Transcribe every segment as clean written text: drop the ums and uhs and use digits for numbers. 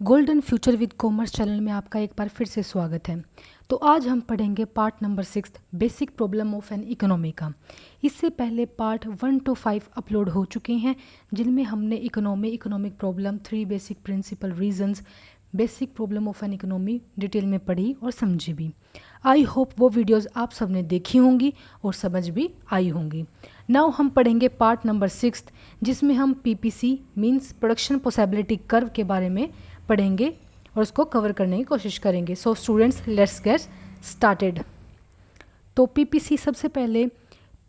Golden future with commerce channel में आपका एक बार फिर से स्वागत है। तो आज हम पढ़ेंगे part number 6 basic problem of an economy का। इससे पहले पार्ट 1 to 5 अपलोड हो चुके हैं जिनमें हमने economic problem, 3 basic principle reasons, basic problem of an economy detail में पढ़ी और समझी भी। आई होप वो वीडियोस आप सबने देखी होंगी और समझ भी आई होंगी। नाउ हम पढ़ेंगे पार्ट नंबर 6 जिसमें हम PPC means production possibility curve के बारे में पढ़ेंगे और उसको कवर करने की कोशिश करेंगे। So students, let's get started. तो पीपीसी, सबसे पहले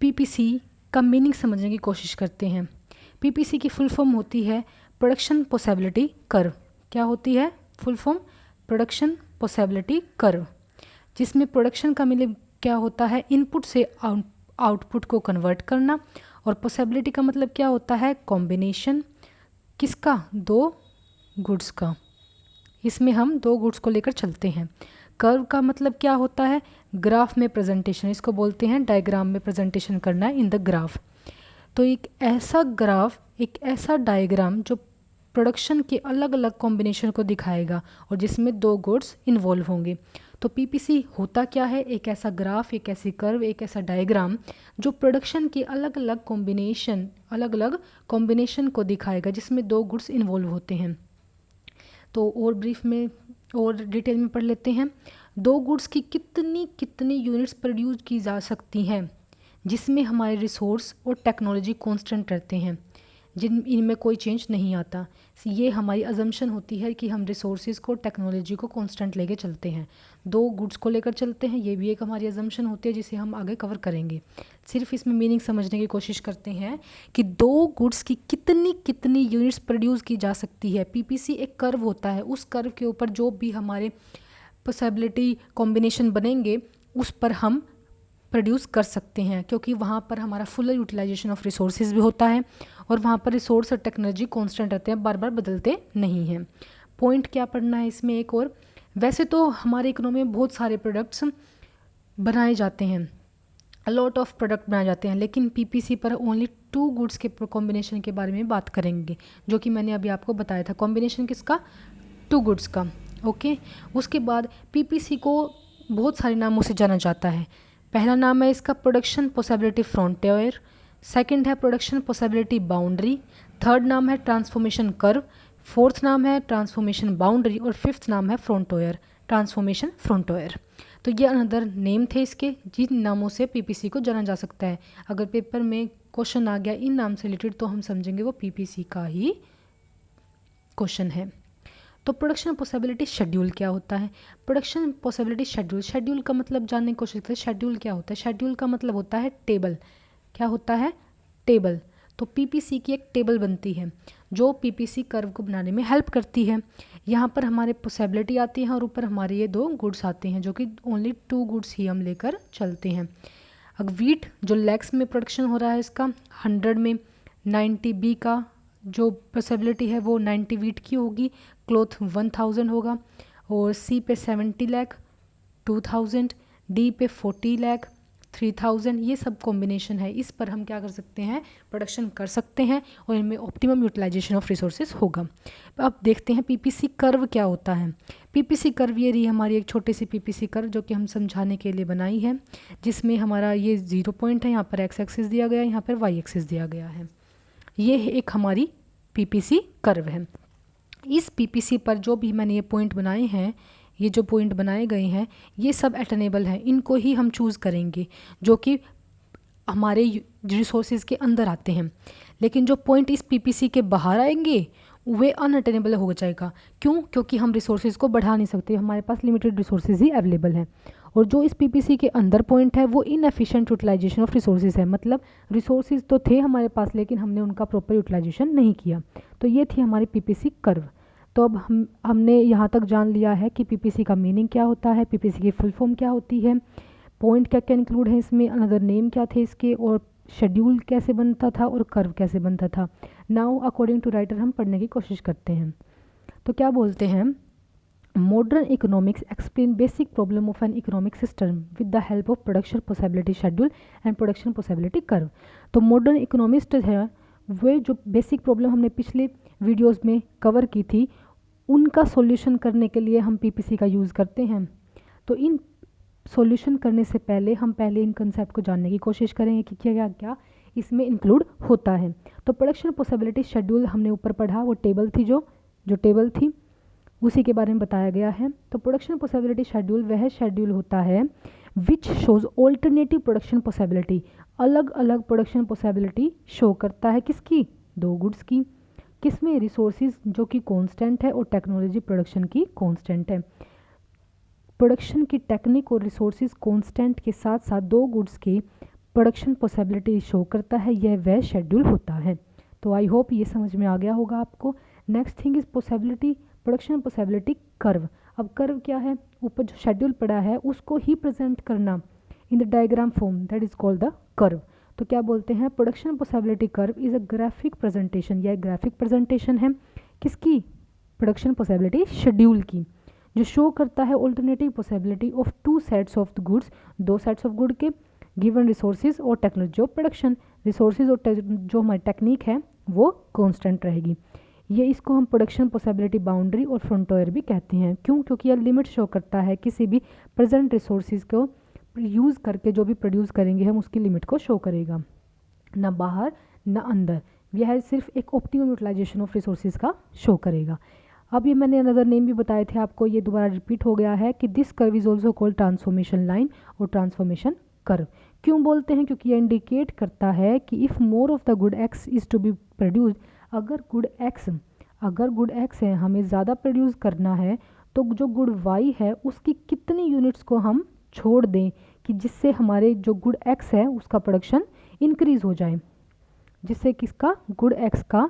पीपीसी का मीनिंग समझने की कोशिश करते हैं। पीपीसी की फुल फॉर्म होती है प्रोडक्शन पॉसिबिलिटी कर्व। क्या होती है full form? Production possibility curve, जिसमें प्रोडक्शन का मतलब क्या होता है? इनपुट से आउटपुट को कन्वर्ट करना, और पॉसिबिलिटी का मतलब क्या होता है? कॉम्बिनेशन किसका? दो गुड्स का। इसमें हम दो गुड्स को लेकर चलते हैं। कर्व का मतलब क्या होता है? ग्राफ में प्रेजेंटेशन, इसको बोलते हैं डायग्राम में प्रेजेंटेशन करना इन द ग्राफ। तो एक ऐसा ग्राफ, एक ऐसा डायग्राम जो प्रोडक्शन के अलग अलग कॉम्बिनेशन को दिखाएगा और जिसमें दो गुड्स इन्वॉल्व होंगे। तो पीपीसी होता क्या है? एक ऐसा ग्राफ, एक ऐसी कर्व, एक ऐसा डायग्राम जो प्रोडक्शन के अलग अलग कॉम्बिनेशन को दिखाएगा जिसमें दो गुड्स इन्वॉल्व होते हैं। तो और ब्रीफ में और डिटेल में पढ़ लेते हैं। दो गुड्स की कितनी यूनिट्स प्रोड्यूस की जा सकती हैं जिसमें हमारे रिसोर्स और टेक्नोलॉजी कांस्टेंट रहते हैं, इनमें कोई चेंज नहीं आता। ये हमारी अजम्पशन होती है कि हम रिसोर्सेज को, टेक्नोलॉजी को कांस्टेंट लेके चलते हैं, दो गुड्स को लेकर चलते हैं। ये भी एक हमारी अजम्पशन होती है जिसे हम आगे कवर करेंगे। सिर्फ इसमें मीनिंग समझने की कोशिश करते हैं कि दो गुड्स की कितनी यूनिट्स प्रोड्यूस की जा सकती है। पीपीसी एक कर्व होता है, उस कर्व के ऊपर जो भी हमारे पॉसिबिलिटी कॉम्बिनेशन बनेंगे उस पर हम प्रोड्यूस कर सकते हैं, क्योंकि वहाँ पर हमारा फुल यूटिलाइजेशन ऑफ रिसोर्सेज भी होता है और वहाँ पर रिसोर्स और टेक्नोलॉजी कांस्टेंट रहते हैं, बार बार बदलते नहीं हैं। पॉइंट क्या पढ़ना है इसमें एक और? वैसे तो हमारे इकोनॉमी में बहुत सारे प्रोडक्ट्स बनाए जाते हैं, लॉट ऑफ प्रोडक्ट बनाए जाते हैं, लेकिन पीपीसी पर ओनली 2 गुड्स के कॉम्बिनेशन के बारे में बात करेंगे, जो कि मैंने अभी आपको बताया था। कॉम्बिनेशन किसका? 2 गुड्स का। ओके। उसके बाद पीपीसी को बहुत सारे नामों से जाना जाता है। पहला नाम है इसका प्रोडक्शन पॉसिबिलिटी फ्रंटियर, सेकंड है प्रोडक्शन पॉसिबिलिटी बाउंड्री, थर्ड नाम है ट्रांसफॉर्मेशन कर्व, फोर्थ नाम है ट्रांसफॉर्मेशन बाउंड्री और फिफ्थ नाम है फ्रंटियर, ट्रांसफॉर्मेशन फ्रंटियर। तो ये अनदर नेम थे इसके, जिन नामों से पीपीसी को जाना जा सकता है। अगर पेपर में क्वेश्चन आ गया इन नाम से रिलेटेड तो हम समझेंगे वो पीपीसी का ही क्वेश्चन है। तो प्रोडक्शन पॉसिबिलिटी शेड्यूल क्या होता है? प्रोडक्शन पॉसिबिलिटी शेड्यूल का मतलब जानने की कोशिश करते हैं। शेड्यूल क्या होता है? शेड्यूल का मतलब होता है टेबल। क्या होता है? टेबल। तो पीपीसी की एक टेबल बनती है जो पीपीसी कर्व को बनाने में हेल्प करती है। यहाँ पर हमारे पॉसिबिलिटी आती है और ऊपर हमारे ये दो गुड्स आते हैं, जो कि ओनली 2 गुड्स ही हम लेकर चलते हैं। अब वीट जो लैक्स में प्रोडक्शन हो रहा है इसका 100 में, 90 बी का जो पॉसिबिलिटी है वो 90 वीट की होगी, क्लोथ 1000 होगा, और सी पे 70 लाख 2000, डी पे 40 लाख 3000। ये सब कॉम्बिनेशन है, इस पर हम क्या कर सकते हैं? प्रोडक्शन कर सकते हैं और इनमें ऑप्टिमम यूटिलाइजेशन ऑफ रिसोर्सेज होगा। अब देखते हैं पीपीसी कर्व क्या होता है। पीपीसी कर्व ये रही हमारी एक छोटी सी पीपीसी कर्व जो कि हम समझाने के लिए बनाई है, जिसमें हमारा ये 0 पॉइंट है, यहाँ पर एक्स एक्सिस दिया गया है, यहाँ पर वाई एक्सिस दिया गया है। ये एक हमारी पीपीसी कर्व है। इस पीपीसी पर जो भी मैंने ये पॉइंट बनाए हैं, ये जो पॉइंट बनाए गए हैं ये सब अटेनेबल हैं, इनको ही हम चूज़ करेंगे जो कि हमारे रिसोर्सेज के अंदर आते हैं। लेकिन जो पॉइंट इस पीपीसी के बाहर आएंगे वे अनअटेनेबल हो जाएगा। क्यों? क्योंकि हम रिसोर्सेज को बढ़ा नहीं सकते, हमारे पास लिमिटेड रिसोर्सेज ही अवेलेबल हैं। और जो इस पीपीसी के अंदर पॉइंट है वो इनएफिशिएंट यूटिलाइजेशन ऑफ रिसोर्सेज है, मतलब रिसोर्सेज तो थे हमारे पास लेकिन हमने उनका प्रॉपर यूटिलाइजेशन नहीं किया। तो ये थी हमारी पीपीसी कर्व। तो अब हमने यहाँ तक जान लिया है कि पीपीसी का मीनिंग क्या होता है, पीपीसी की फुल फॉर्म क्या होती है, पॉइंट क्या क्या इंक्लूड है इसमें, अनदर नेम क्या थे इसके, और शेड्यूल कैसे बनता था और कर्व कैसे बनता था। नाउ अकॉर्डिंग टू राइटर हम पढ़ने की कोशिश करते हैं। तो क्या बोलते हैं? Modern economics explain basic problem of an economic system with the help of production possibility schedule and production possibility curve. तो मॉडर्न इकोनॉमिस्ट है वे जो बेसिक प्रॉब्लम हमने पिछले वीडियोस में कवर की थी उनका सॉल्यूशन करने के लिए हम पीपीसी का यूज़ करते हैं। तो इन सॉल्यूशन करने से पहले हम पहले इन कंसेप्ट को जानने की कोशिश करेंगे कि क्या क्या इसमें इंक्लूड होता है। तो प्रोडक्शन पॉसिबिलिटी शेड्यूल हमने ऊपर पढ़ा, वो टेबल थी जो टेबल थी उसी के बारे में बताया गया है। तो प्रोडक्शन पॉसिबिलिटी शेड्यूल वह शेड्यूल होता है which shows alternative production possibility, अलग अलग प्रोडक्शन पॉसिबिलिटी शो करता है किसकी, दो गुड्स की, किसमें, रिसोर्सेज जो कि कांस्टेंट है और टेक्नोलॉजी प्रोडक्शन की कांस्टेंट है। प्रोडक्शन की टेक्निक और रिसोर्सेज कांस्टेंट के साथ साथ दो गुड्स की प्रोडक्शन पॉसिबिलिटी शो करता है, यह वह शेड्यूल होता है। तो आई होप ये समझ में आ गया होगा आपको। Next thing is possibility, production possibility curve. अब कर्व क्या है, ऊपर जो शेड्यूल पड़ा है उसको ही प्रेजेंट करना in the diagram form, that is called the curve. तो क्या बोलते हैं, production possibility curve is a graphic presentation, यह ग्राफिक प्रेजेंटेशन है किसकी, प्रोडक्शन पॉसिबिलिटी शेड्यूल की, जो शो करता है alternative possibility of two sets of the goods, दो सेट्स ऑफ गुड के, गिवन रिसोर्सेज और टेक्नोलॉजी ऑफ प्रोडक्शन, रिसोर्सेज और जो हमारी टेक्निक है वो कांस्टेंट रहेगी। ये इसको हम प्रोडक्शन पॉसिबिलिटी बाउंड्री और फ्रंटियर भी कहते हैं। क्यों, क्योंकि यह लिमिट शो करता है किसी भी प्रेजेंट रिसोर्सेज को यूज़ करके जो भी प्रोड्यूस करेंगे हम उसकी लिमिट को शो करेगा, ना बाहर ना अंदर, यह सिर्फ एक ऑप्टिमम यूटिलाइजेशन ऑफ रिसोर्सेज का शो करेगा। अब ये मैंने अनदर नेम भी बताए थे आपको, ये दोबारा रिपीट हो गया है कि this curve is also called transformation line और ट्रांसफॉर्मेशन कर्व। क्यों बोलते हैं, क्योंकि ये इंडिकेट करता है कि if more of the good X is to be produced, अगर गुड एक्स है हमें ज़्यादा प्रोड्यूस करना है तो जो गुड वाई है उसकी कितनी यूनिट्स को हम छोड़ दें कि जिससे हमारे जो गुड एक्स है उसका प्रोडक्शन इंक्रीज़ हो जाए, जिससे किसका, गुड एक्स का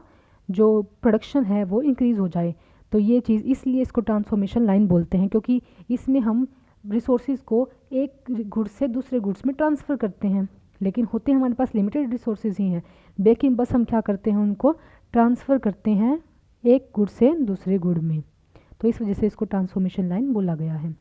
जो प्रोडक्शन है वो इंक्रीज़ हो जाए। तो ये चीज़ इसलिए इसको ट्रांसफॉर्मेशन लाइन बोलते हैं, क्योंकि इसमें हम रिसोर्सेज को एक गुड्स से दूसरे गुड्स में ट्रांसफ़र करते हैं, लेकिन होते हमारे पास लिमिटेड रिसोर्सेज ही हैं, लेकिन बस हम क्या करते हैं, उनको ट्रांसफ़र करते हैं एक गुड से दूसरे गुड में। तो इस वजह से इसको ट्रांसफॉर्मेशन लाइन बोला गया है।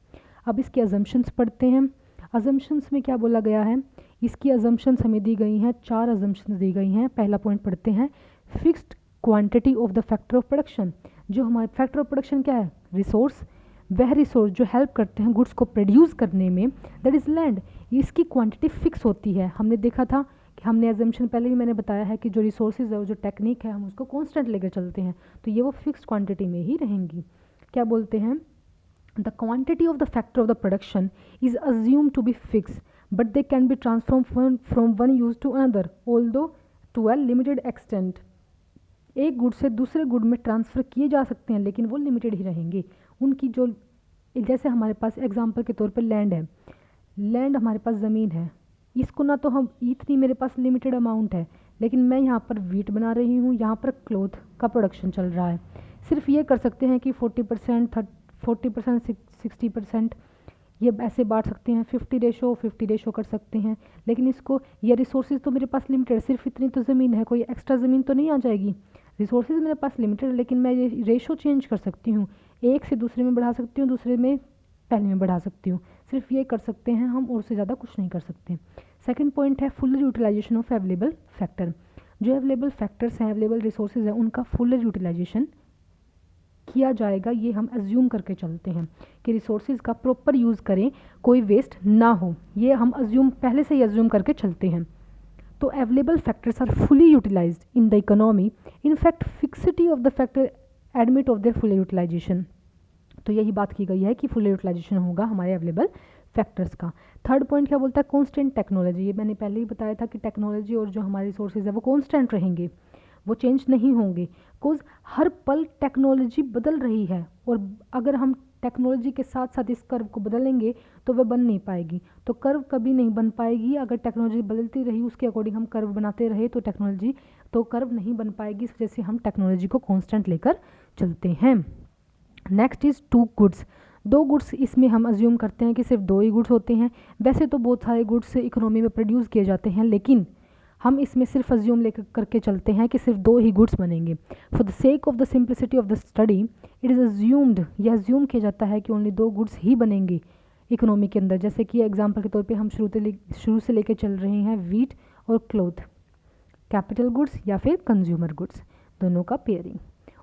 अब इसकी अजम्पशंस पढ़ते हैं। अजम्पशंस में क्या बोला गया है, इसकी अजम्पशंस हमें दी गई हैं, 4 अजम्पशंस दी गई हैं। पहला पॉइंट पढ़ते हैं, fixed quantity of the factor of production. जो हमारे फैक्टर ऑफ प्रोडक्शन क्या है, रिसोर्स, वह रिसोर्स जो हेल्प करते हैं गुड्स को प्रोड्यूस करने में, दैट इज़ लैंड, इसकी क्वांटिटी फिक्स होती है। हमने देखा था कि हमने एजम्पशन पहले भी मैंने बताया है कि जो रिसोर्सेज है, जो टेक्निक है, हम उसको कांस्टेंट लेकर चलते हैं, तो ये वो फिक्स्ड क्वांटिटी में ही रहेंगी। क्या बोलते हैं, the quantity of the factor of the production is assume to be fix but they can be transform from one use to another although to a limited extent. एक गुड से दूसरे good में transfer किए जा सकते हैं लेकिन वो लिमिटेड ही रहेंगे। उनकी जो, जैसे हमारे पास एग्जांपल के तौर पे लैंड है, लैंड हमारे पास ज़मीन है, इसको ना तो हम इतनी, मेरे पास लिमिटेड अमाउंट है, लेकिन मैं यहाँ पर वीट बना रही हूँ, यहाँ पर क्लोथ का प्रोडक्शन चल रहा है, सिर्फ ये कर सकते हैं कि 40%, 60%, ये ऐसे बांट सकते हैं, 50 रेशो कर सकते हैं, लेकिन इसको, ये रिसोर्सेज तो मेरे पास लिमिटेड, सिर्फ इतनी तो ज़मीन है, कोई एक्स्ट्रा ज़मीन तो नहीं आ जाएगी। रिसोर्सेज मेरे पास लिमिटेड है लेकिन मैं ये रेशो चेंज कर सकती हूँ, एक से दूसरे में बढ़ा सकती हूँ, दूसरे में पहले में बढ़ा सकती हूँ, सिर्फ ये कर सकते हैं हम, और से ज़्यादा कुछ नहीं कर सकते। सेकंड पॉइंट है full utilization of available factor. जो अवेलेबल फैक्टर्स हैं, अवेलेबल रिसोर्सेज हैं, उनका फुल यूटिलाइजेशन किया जाएगा, ये हम अज्यूम करके चलते हैं कि रिसोर्सेज का प्रॉपर यूज़ करें, कोई वेस्ट ना हो, ये हम अज्यूम पहले से ही अज्यूम करके चलते हैं। तो available factors are fully utilized in the economy, in fact fixity of the factor admit of their full utilization. तो यही बात की गई है कि फुल यूटिलाइजेशन होगा हमारे अवेलेबल फैक्टर्स का। थर्ड पॉइंट क्या बोलता है, कॉन्स्टेंट टेक्नोलॉजी। ये मैंने पहले ही बताया था कि टेक्नोलॉजी और जो हमारे रिसोर्सेज है वो कॉन्स्टेंट रहेंगे, वो चेंज नहीं होंगे, बिकॉज हर पल टेक्नोलॉजी बदल रही है, और अगर हम टेक्नोलॉजी के साथ साथ इस कर्व को बदलेंगे तो वह बन नहीं पाएगी। तो कर्व कभी नहीं बन पाएगी, अगर टेक्नोलॉजी बदलती रही, उसके अकॉर्डिंग हम कर्व बनाते रहे तो कर्व नहीं बन पाएगी। इस वजह से हम टेक्नोलॉजी को कांस्टेंट लेकर चलते हैं। Next is two goods. दो गुड्स, इसमें हम अज्यूम करते हैं कि सिर्फ दो ही गुड्स होते हैं। वैसे तो बहुत सारे गुड्स इकोनॉमी में प्रोड्यूस किए जाते हैं, लेकिन हम इसमें सिर्फ अज्यूम लेकर करके चलते हैं कि सिर्फ दो ही गुड्स बनेंगे। For the sake of the simplicity of the study it is assumed, यह अज्यूम किया जाता है कि ओनली दो गुड्स ही बनेंगे इकोनॉमी के अंदर। जैसे कि एग्जांपल के तौर पे हम शुरू से लेकर चल रहे हैं वीट और क्लोथ, कैपिटल गुड्स या फिर कंज्यूमर गुड्स, दोनों का पेयरिंग।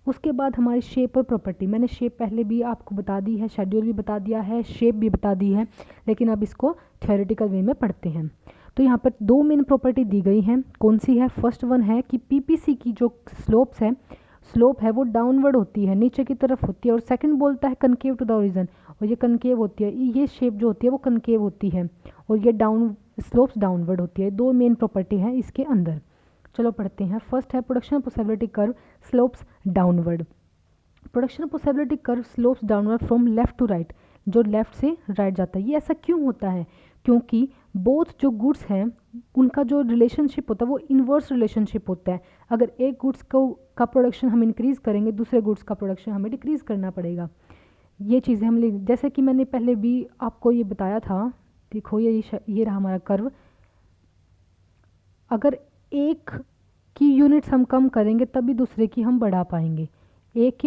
उसके बाद हमारी शेप और प्रॉपर्टी, मैंने शेप पहले भी आपको बता दी है, शेड्यूल भी बता दिया है, शेप भी बता दी है, लेकिन अब इसको थ्योरेटिकल वे में पढ़ते हैं। तो यहाँ पर दो मेन प्रॉपर्टी दी गई हैं, कौन सी है? फर्स्ट वन है कि पीपीसी की जो स्लोप है वो डाउनवर्ड होती है, नीचे की तरफ होती है, और सेकंड बोलता है कनकेव टू द ओरिजिन, और ये कनकेव होती है, ये शेप जो होती है वो कनकेव होती है, और ये स्लोप्स डाउनवर्ड होती है। दो मेन प्रॉपर्टी है इसके अंदर। चलो पढ़ते हैं। फर्स्ट है production possibility curve slopes downward. Production possibility curve slopes downward from left to right, जो लेफ्ट से राइट जाता है। ये ऐसा क्यों होता है? क्योंकि बोथ जो गुड्स हैं उनका जो रिलेशनशिप होता है वो इन्वर्स रिलेशनशिप होता है। अगर एक गुड्स का प्रोडक्शन हम इंक्रीज़ करेंगे, दूसरे गुड्स का प्रोडक्शन हमें डिक्रीज़ करना पड़ेगा। ये चीज़ें हम जैसे कि मैंने पहले भी आपको ये बताया था, देखो ये रहा हमारा कर्व। अगर एक की यूनिट्स हम कम करेंगे तभी दूसरे की हम बढ़ा पाएंगे। एक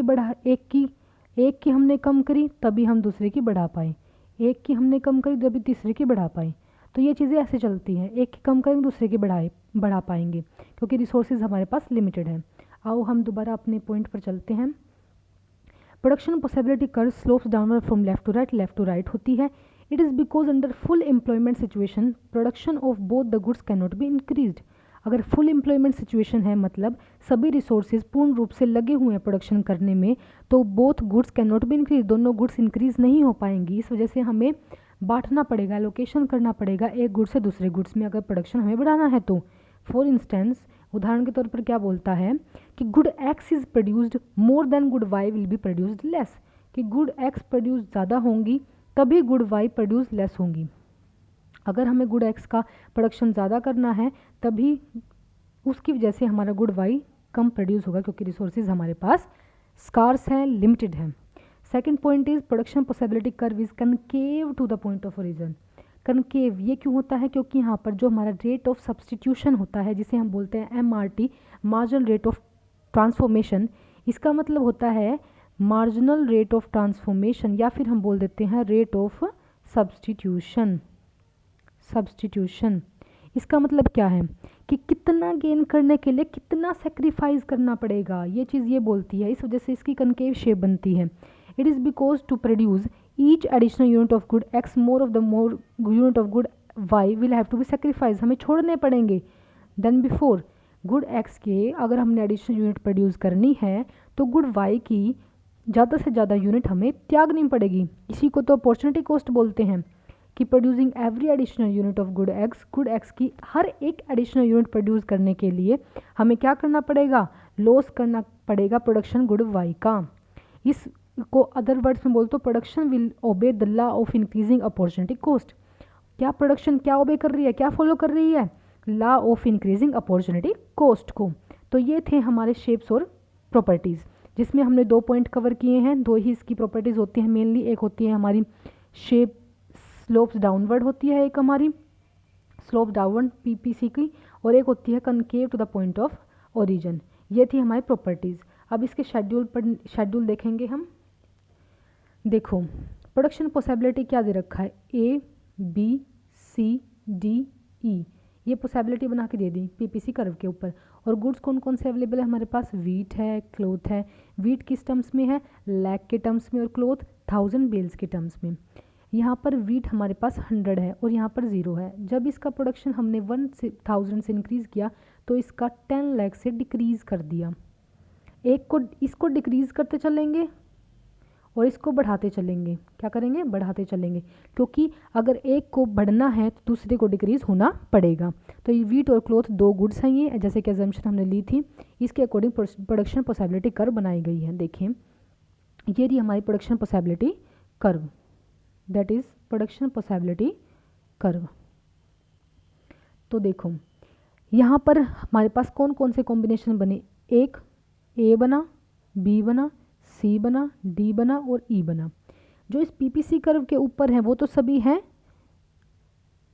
की हमने कम करी तभी हम दूसरे की बढ़ा पाए, एक की हमने कम करी तभी तीसरे की बढ़ा पाए। तो ये चीज़ें ऐसे चलती हैं, एक की कम करेंगे दूसरे की बढ़ा पाएंगे, क्योंकि रिसोर्सेज हमारे पास लिमिटेड है। आओ हम दोबारा अपने पॉइंट पर चलते हैं। Production possibility curve slopes downward from left to right होती है। It is because under full employment situation production of both the goods can not be increased. अगर फुल एम्प्लॉयमेंट सिचुएशन है, मतलब सभी रिसोर्सेज पूर्ण रूप से लगे हुए हैं प्रोडक्शन करने में, तो both goods can not be increase, दोनों गुड्स इंक्रीज नहीं हो पाएंगी। इस वजह से हमें बांटना पड़ेगा, लोकेशन करना पड़ेगा एक गुड्स से दूसरे गुड्स में, अगर प्रोडक्शन हमें बढ़ाना है तो। फॉर इंस्टेंस, उदाहरण के तौर पर क्या बोलता है कि good X is produced more than good Y will be produced less, कि गुड एक्स प्रोड्यूस ज़्यादा होंगी तभी गुड वाई प्रोड्यूस लेस होंगी। अगर हमें गुड एक्स का प्रोडक्शन ज़्यादा करना है तभी उसकी वजह से हमारा गुड वाई कम प्रोड्यूस होगा, क्योंकि रिसोर्सेज हमारे पास स्कार्स हैं, लिमिटेड हैं। Second point is production possibility curve is concave to the point of origin. Concave ये क्यों होता है? क्योंकि यहाँ पर जो हमारा रेट ऑफ सब्सटीट्यूशन होता है, जिसे हम बोलते हैं MRT, marginal rate of transformation, इसका मतलब होता है मार्जिनल रेट ऑफ ट्रांसफॉर्मेशन, या फिर हम बोल देते हैं रेट ऑफ सब्सटीट्यूशन। इसका मतलब क्या है कि कितना गेन करने के लिए कितना सेक्रीफाइस करना पड़ेगा, ये चीज़ ये बोलती है। इस वजह से इसकी कनकेव शेप बनती है। It is because to produce each additional unit of good X more unit of good Y will have to be sacrifice, हमें छोड़ने पड़ेंगे देन बिफोर। गुड एक्स के अगर हमने एडिशनल यूनिट प्रोड्यूस करनी है तो गुड वाई की ज़्यादा से ज़्यादा यूनिट हमें त्यागनी पड़ेगी। इसी को तो अपॉर्चुनिटी कॉस्ट बोलते हैं, कि producing every additional unit of good x की हर एक एडिशनल यूनिट प्रोड्यूस करने के लिए हमें क्या करना पड़ेगा? लॉस करना पड़ेगा प्रोडक्शन गुड वाई का। इसको अदर वर्ड्स में बोल तो production will obey the law of increasing opportunity cost. क्या प्रोडक्शन क्या ओबे कर रही है, क्या फॉलो कर रही है? Law of increasing opportunity cost को। तो ये थे हमारे शेप्स और प्रॉपर्टीज़, जिसमें हमने 2 पॉइंट कवर किए हैं। 2 ही इसकी प्रॉपर्टीज़ होती हैं मेनली। एक होती है हमारी शेप स्लोप्स डाउनवर्ड होती है, एक हमारी स्लोप डाउनवर्ड पीपीसी की, और एक होती है concave to the point of origin. ये थी हमारी प्रॉपर्टीज़। अब इसके शेड्यूल देखेंगे हम। देखो प्रोडक्शन पॉसिबिलिटी क्या दे रखा है, ABCDE, ये पॉसिबिलिटी बना के दे दी पीपीसी कर्व के ऊपर। और गुड्स कौन कौन से अवेलेबल है हमारे पास? वीट है, क्लोथ है। वीट किस टर्म्स में है? लैक के टर्म्स में, और क्लोथ 1000 बेल्स के टर्म्स में। यहाँ पर वीट हमारे पास 100 है और यहाँ पर 0 है। जब इसका प्रोडक्शन हमने 1000 से इंक्रीज़ किया तो इसका 10 लाख से डिक्रीज़ कर दिया। इसको डिक्रीज़ करते चलेंगे और इसको बढ़ाते चलेंगे। क्या करेंगे? बढ़ाते चलेंगे, क्योंकि अगर एक को बढ़ना है तो दूसरे को डिक्रीज़ होना पड़ेगा। तो ये वीट और क्लोथ 2 गुड्स हैं, ये जैसे कि एजम्पशन हमने ली थी, इसके अकॉर्डिंग प्रोडक्शन पॉसिबिलिटी कर्व बनाई गई है। देखें ये रही हमारी production possibility curve, that is production possibility curve. तो देखो यहाँ पर हमारे पास कौन कौन से कॉम्बिनेशन बने? एक ए बना, बी बना, सी बना, डी बना और ई बना। जो इस पीपीसी कर्व के ऊपर हैं वो तो सभी हैं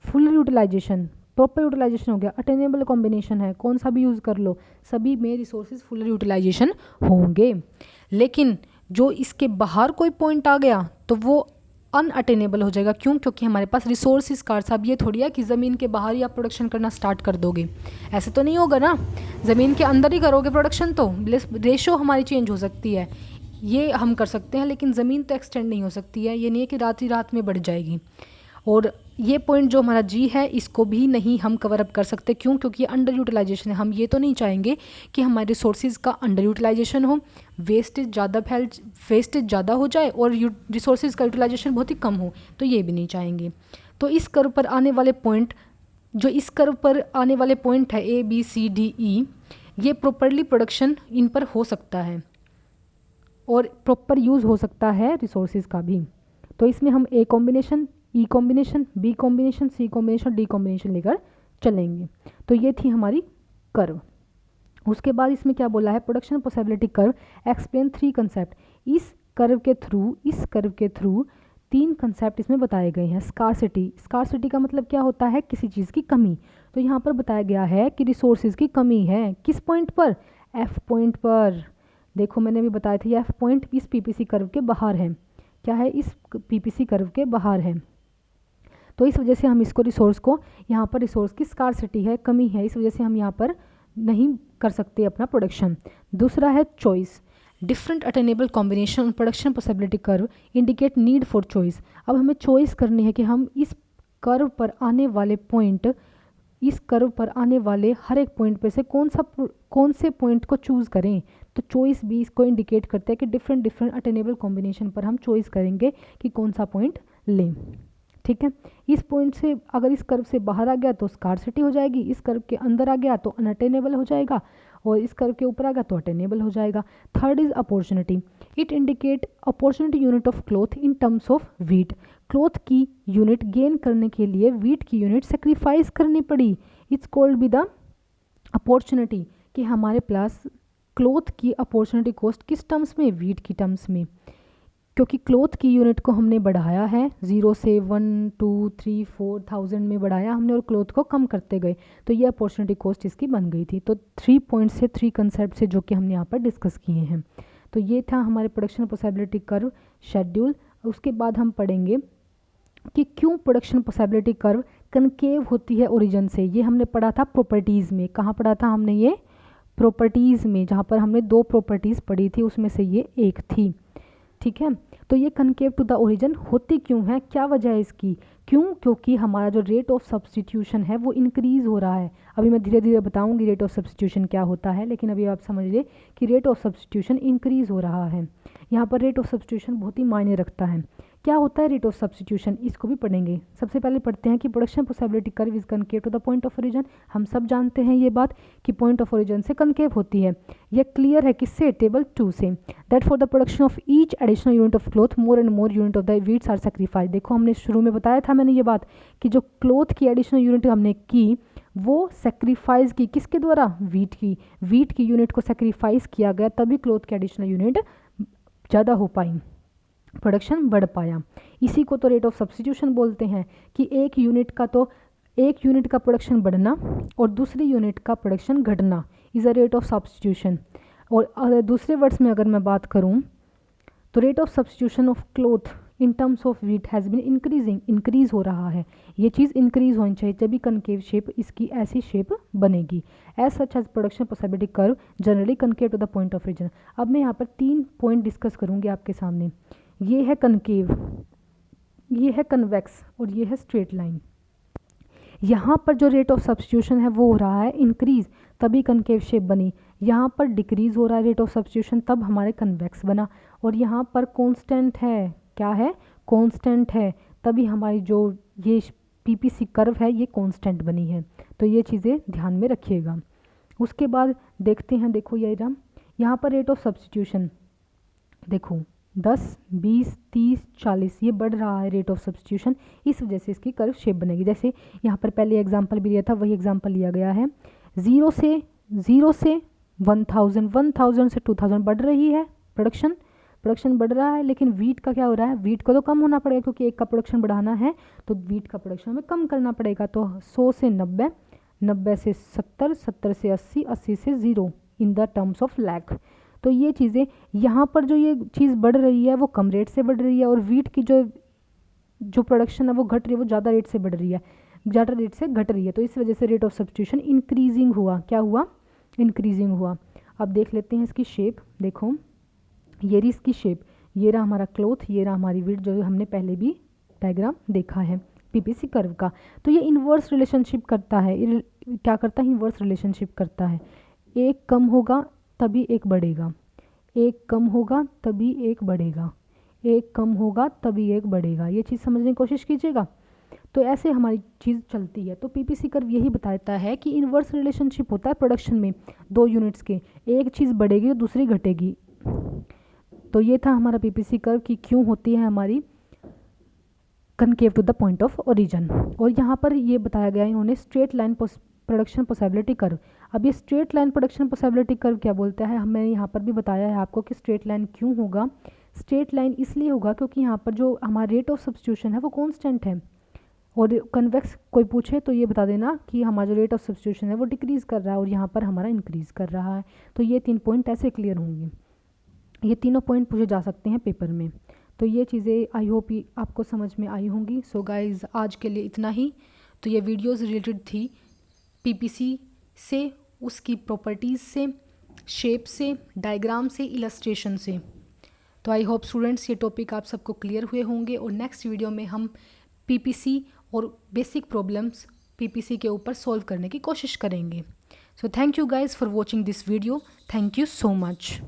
फुल यूटिलाइजेशन, प्रॉपर यूटिलाइजेशन हो गया। अटेनेबल कॉम्बिनेशन है, कौन सा भी यूज़ कर लो, सभी में रिसोर्सेज फुल यूटिलाइजेशन होंगे। लेकिन जो इसके बाहर कोई पॉइंट आ गया तो वो अनअटेनेबल हो जाएगा। क्यों? क्योंकि हमारे पास रिसोर्स स्कार्स। अब ये थोड़ी है कि ज़मीन के बाहर ही आप प्रोडक्शन करना स्टार्ट कर दोगे, ऐसे तो नहीं होगा ना, ज़मीन के अंदर ही करोगे प्रोडक्शन, तो रेशो हमारी चेंज हो सकती है, ये हम कर सकते हैं, लेकिन ज़मीन तो एक्सटेंड नहीं हो सकती है, ये नहीं है कि रात ही रात में बढ़ जाएगी। और ये पॉइंट जो हमारा जी है इसको भी नहीं हम कवर अप कर सकते। क्यों? क्योंकि अंडर यूटिलाइजेशन है। हम ये तो नहीं चाहेंगे कि हमारे रिसोर्सेज का अंडर यूटिलाइजेशन हो, वेस्टेज ज़्यादा हो जाए और रिसोर्सेज का यूटिलाइजेशन बहुत ही कम हो, तो ये भी नहीं चाहेंगे। तो इस कर्व पर आने वाले पॉइंट है A B C D E, ये प्रॉपरली प्रोडक्शन इन पर हो सकता है और प्रॉपर यूज़ हो सकता है रिसोर्सेज का भी। तो इसमें हम A combination, E combination, B combination, C combination, D combination लेकर चलेंगे। तो ये थी हमारी कर्व। उसके बाद इसमें क्या बोला है, production possibility curve explain 3 concept. इस कर्व के थ्रू 3 कंसेप्ट इसमें बताए गए हैं। स्कार्सिटी का मतलब क्या होता है, किसी चीज़ की कमी। तो यहाँ पर बताया गया है कि रिसोर्सेज की कमी है, किस पॉइंट पर, F पॉइंट पर। देखो मैंने भी बताया था, F पॉइंट इस PPC कर्व के बाहर है। क्या है, इस PPC कर्व के बाहर है। तो इस वजह से हम इसको यहाँ पर रिसोर्स की स्कार्सिटी है, कमी है, इस वजह से हम यहाँ पर नहीं कर सकते अपना प्रोडक्शन। दूसरा है choice, different attainable combination production possibility curve indicate need for choice. अब हमें चॉइस करनी है कि हम इस कर्व पर आने वाले हर एक पॉइंट पे से कौन से पॉइंट को चूज़ करें। तो चॉइस भी इसको इंडिकेट करता है कि डिफरेंट अटेनेबल कॉम्बिनेशन पर हम चॉइस करेंगे कि कौन सा पॉइंट लें। ठीक है, इस पॉइंट से अगर इस कर्व से बाहर आ गया तो स्कार्सिटी हो जाएगी, इस कर्व के अंदर आ गया तो अनअटेनेबल हो जाएगा, और इस कर्व के ऊपर आ गया तो अटेनेबल हो जाएगा। Third is opportunity, it indicate opportunity unit of cloth in terms of wheat. Cloth की यूनिट गेन करने के लिए वीट की यूनिट सेक्रीफाइस करनी पड़ी। It's called be the opportunity, कि हमारे पास क्लॉथ की अपॉर्चुनिटी कॉस्ट किस टर्म्स में, वीट की टर्म्स में। क्योंकि क्लॉथ की यूनिट को हमने बढ़ाया है 0 से 1 2 3 4,000 में बढ़ाया हमने, और क्लॉथ को कम करते गए, तो ये अपॉर्चुनिटी कॉस्ट इसकी बन गई थी। तो 3 पॉइंट से 3 कंसेप्ट से जो कि हमने यहाँ पर डिस्कस किए हैं। तो ये था हमारे प्रोडक्शन पॉसिबिलिटी कर्व शेड्यूल। उसके बाद हम पढ़ेंगे कि क्यों प्रोडक्शन पॉसिबिलिटी कर्व कनकेव होती है ओरिजिन से। ये हमने पढ़ा था प्रॉपर्टीज़ में। कहाँ पढ़ा था हमने, ये प्रॉपर्टीज़ में, जहाँ पर हमने 2 प्रॉपर्टीज़ पढ़ी थी, उसमें से ये एक थी। ठीक है, तो ये कनकेव टू द ओरिजिन होती क्यों है, क्या वजह है इसकी, क्यों? क्योंकि हमारा जो रेट ऑफ सब्सटीट्यूशन है वो इंक्रीज़ हो रहा है। अभी मैं धीरे धीरे बताऊंगी रेट ऑफ सब्सटीट्यूशन क्या होता है, लेकिन अभी आप समझ लीजिए कि रेट ऑफ सब्सटीट्यूशन इंक्रीज़ हो रहा है। यहाँ पर रेट ऑफ सब्सटीट्यूशन बहुत ही मायने रखता है। क्या होता है रेट ऑफ सब्सटीट्यूशन, इसको भी पढ़ेंगे। सबसे पहले पढ़ते हैं कि production possibility curve is concave to the point of origin. हम सब जानते हैं ये बात कि पॉइंट ऑफ ओरिजिन से कनकेव होती है। यह क्लियर है किससे, टेबल 2 से। That for the production of each additional unit of cloth more and more unit of the wheats are sacrifice. देखो हमने शुरू में बताया था मैंने ये बात कि जो क्लॉथ की एडिशनल यूनिट हमने की वो सेक्रीफाइस की किसके द्वारा, वीट की यूनिट को सेक्रीफाइस किया गया, तभी क्लॉथ की एडिशनल यूनिट ज़्यादा हो पाई, प्रोडक्शन बढ़ पाया। इसी को तो रेट ऑफ सब्स्टिट्यूशन बोलते हैं कि एक यूनिट का प्रोडक्शन बढ़ना और दूसरी यूनिट का प्रोडक्शन घटना is a rate of substitution. और दूसरे वर्ड्स में अगर मैं बात करूं तो rate of substitution of cloth in terms of wheat has been increase हो रहा है। ये चीज़ इंक्रीज़ होनी चाहिए तभी कनकेव शेप, इसकी ऐसी शेप बनेगी। As such as production possibility curve generally concave to the point of origin. अब मैं यहाँ पर 3 पॉइंट डिस्कस करूँगी आपके सामने। ये है कनकेव, ये है कन्वेक्स और ये है स्ट्रेट लाइन। यहाँ पर जो रेट ऑफ सब्स्टिट्यूशन है वो हो रहा है इंक्रीज़, तभी कनकेव शेप बनी। यहाँ पर डिक्रीज़ हो रहा है रेट ऑफ सब्स्टिट्यूशन, तब हमारे कन्वेक्स बना। और यहाँ पर कांस्टेंट है, क्या है, कांस्टेंट है, तभी हमारी जो ये PPC कर्व है ये कांस्टेंट बनी है। तो ये चीज़ें ध्यान में रखिएगा। उसके बाद देखते हैं, देखो ये राम, यहाँ पर रेट ऑफ सब्स्टिट्यूशन देखो 10 20 30 40 ये बढ़ रहा है रेट ऑफ सब्स्टिट्यूशन, इस वजह से इसकी कर्व शेप बनेगी। जैसे यहाँ पर पहले एग्जांपल भी लिया था, वही एग्जांपल लिया गया है। 0 से 1000 से 2000 बढ़ रही है प्रोडक्शन बढ़ रहा है, लेकिन वीट का क्या हो रहा है, वीट को तो कम होना पड़ेगा क्योंकि एक का प्रोडक्शन बढ़ाना है तो वीट का प्रोडक्शन हमें कम करना पड़ेगा। तो 100 से 90, 90 से 70, 70 से 80, 80 से 0 in the terms of lakh. तो ये चीज़ें यहाँ पर जो ये चीज़ बढ़ रही है वो कम रेट से बढ़ रही है, और वीट की जो जो प्रोडक्शन है वो घट रही है, वो ज़्यादा रेट से बढ़ रही है, ज़्यादा रेट से घट रही है, तो इस वजह से रेट ऑफ सब्स्टिट्यूशन इंक्रीजिंग हुआ। क्या हुआ? इंक्रीजिंग हुआ। अब देख लेते हैं इसकी शेप। देखो ये रही इसकी शेप, ये रहा हमारा क्लोथ, ये रहा हमारी विड्थ, जो हमने पहले भी डायग्राम देखा है पीपीसी कर्व का। तो ये इन्वर्स रिलेशनशिप करता है, क्या करता है? इन्वर्स रिलेशनशिप करता है। एक कम होगा तभी एक बढ़ेगा, एक कम होगा तभी एक बढ़ेगा, एक कम होगा तभी एक बढ़ेगा। ये चीज़ समझने की कोशिश कीजिएगा। तो ऐसे हमारी चीज़ चलती है। तो पीपीसी कर्व यही बताता है कि इन्वर्स रिलेशनशिप होता है प्रोडक्शन में दो यूनिट्स के, एक चीज़ बढ़ेगी और दूसरी घटेगी। तो ये था हमारा पीपीसी कर्व कि क्यों होती है हमारी concave to the point of origin. और यहाँ पर ये बताया गया इन्होंने straight line production possibility curve. अब ये straight line production possibility curve क्या बोलता है? हमने यहाँ पर भी बताया है आपको कि स्ट्रेट लाइन क्यों होगा। स्ट्रेट लाइन इसलिए होगा क्योंकि यहाँ पर जो हमारा रेट ऑफ सब्स्टिट्यूशन है वो कॉन्स्टेंट है, और कन्वेक्स कोई पूछे तो ये बता देना कि हमारा जो रेट ऑफ सब्स्टिट्यूशन है वो डिक्रीज़ कर रहा है और यहाँ पर हमारा इंक्रीज़ कर रहा है। तो ये 3 पॉइंट ऐसे क्लियर होंगे। ये तीनों पॉइंट पूछे जा सकते हैं पेपर में। तो ये चीज़ें आई होप आपको समझ में आई होंगी। सो गाइज़ आज के लिए इतना ही। तो ये वीडियोज़ रिलेटेड थी पीपीसी से, उसकी प्रॉपर्टीज़ से, शेप से, डायग्राम से, इलस्ट्रेशन से। तो आई होप स्टूडेंट्स ये टॉपिक आप सबको क्लियर हुए होंगे, और नेक्स्ट वीडियो में हम पीपीसी और बेसिक प्रॉब्लम्स पीपीसी के ऊपर सॉल्व करने की कोशिश करेंगे। So thank you guys for watching this video. Thank you so much.